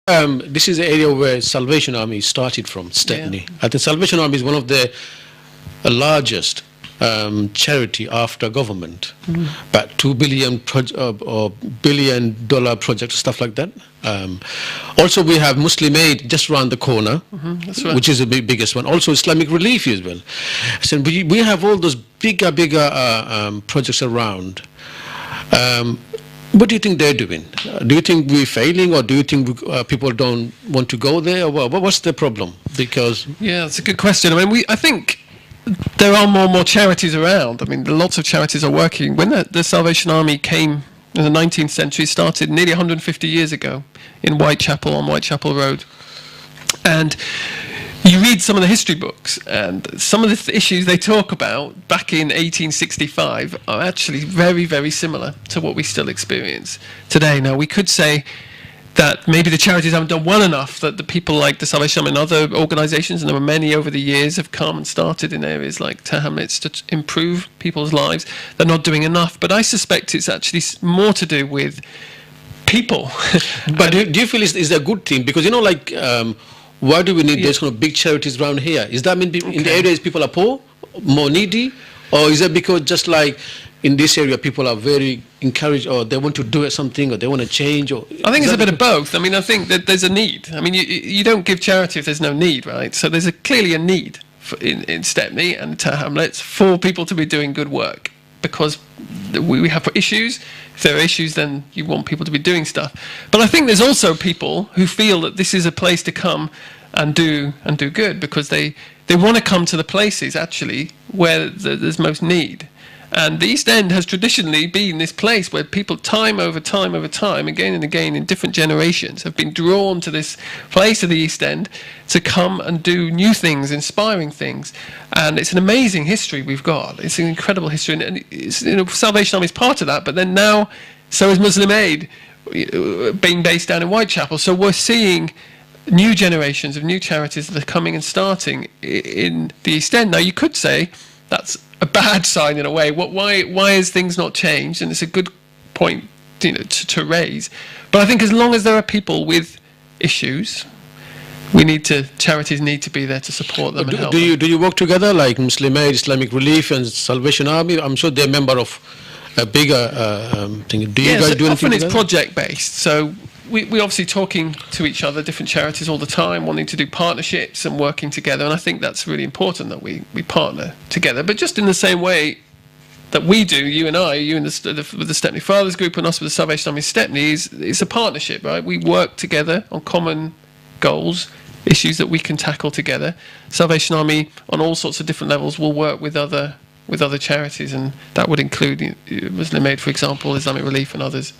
This is the area where Salvation Army started from, Stepney. Yeah. I think Salvation Army is one of the largest charity after government, about $2 billion project, stuff like that. Also, we have Muslim Aid just around the corner, That's right. which is the biggest one. Also, Islamic Relief as well. So we have all those bigger projects around. What do you think they're doing? Do you think we're failing, or do you think people don't want to go there? Or what's the problem? Because Yeah, that's a good question. I think there are more and more charities around. I mean, lots of charities are working. When the Salvation Army came in the 19th century, started nearly 150 years ago in Whitechapel, on Whitechapel Road. And you read some of the history books, and some of the issues they talk about back in 1865 are actually very, very similar to what we still experience today. Now, we could say that maybe the charities haven't done well enough, that the people like the Salvation Army and other organisations, and there were many over the years, have come and started in areas like Tower Hamlets to improve people's lives. They're not doing enough, but I suspect it's actually more to do with people. But do you feel is a good thing? Because, why do we need those kind of big charities around here? Is that in the areas people are poor, more needy? Or is that because just like in this area people are very encouraged, or they want to do something, or they want to change? Or I think it's a bit of both. I think that there's a need. You don't give charity if there's no need, right? So there's clearly a need in Stepney and Tower Hamlets for people to be doing good work, because we have issues. If there are issues, then you want people to be doing stuff. But I think there's also people who feel that this is a place to come and do good, because they want to come to the places actually where there's most need. And the East End has traditionally been this place where people time over time, again and again in different generations, have been drawn to this place of the East End to come and do new things, inspiring things. And it's an amazing history we've got. It's an incredible history. And Salvation Army is part of that, but then now so is Muslim Aid, being based down in Whitechapel. So we're seeing new generations of new charities that are coming and starting in the East End. Now, you could say that's a bad sign in a way. Why has things not changed? And it's a good point, to raise. But I think as long as there are people with issues, charities need to be there to support them and help them. Do you work together like Muslim Aid, Islamic Relief, and Salvation Army? I'm sure they're a member of a bigger thing. Do you guys do anything often it's together? project based. So we obviously talking to each other, different charities all the time, wanting to do partnerships and working together. And I think that's really important that we partner together. But just in the same way that we do, you and I, you and with the Stepney Fathers Group and us with the Salvation Army Stepney, it's a partnership, right? We work together on common goals, issues that we can tackle together. Salvation Army on all sorts of different levels will work with other charities, and that would include Muslim Aid, for example, Islamic Relief and others.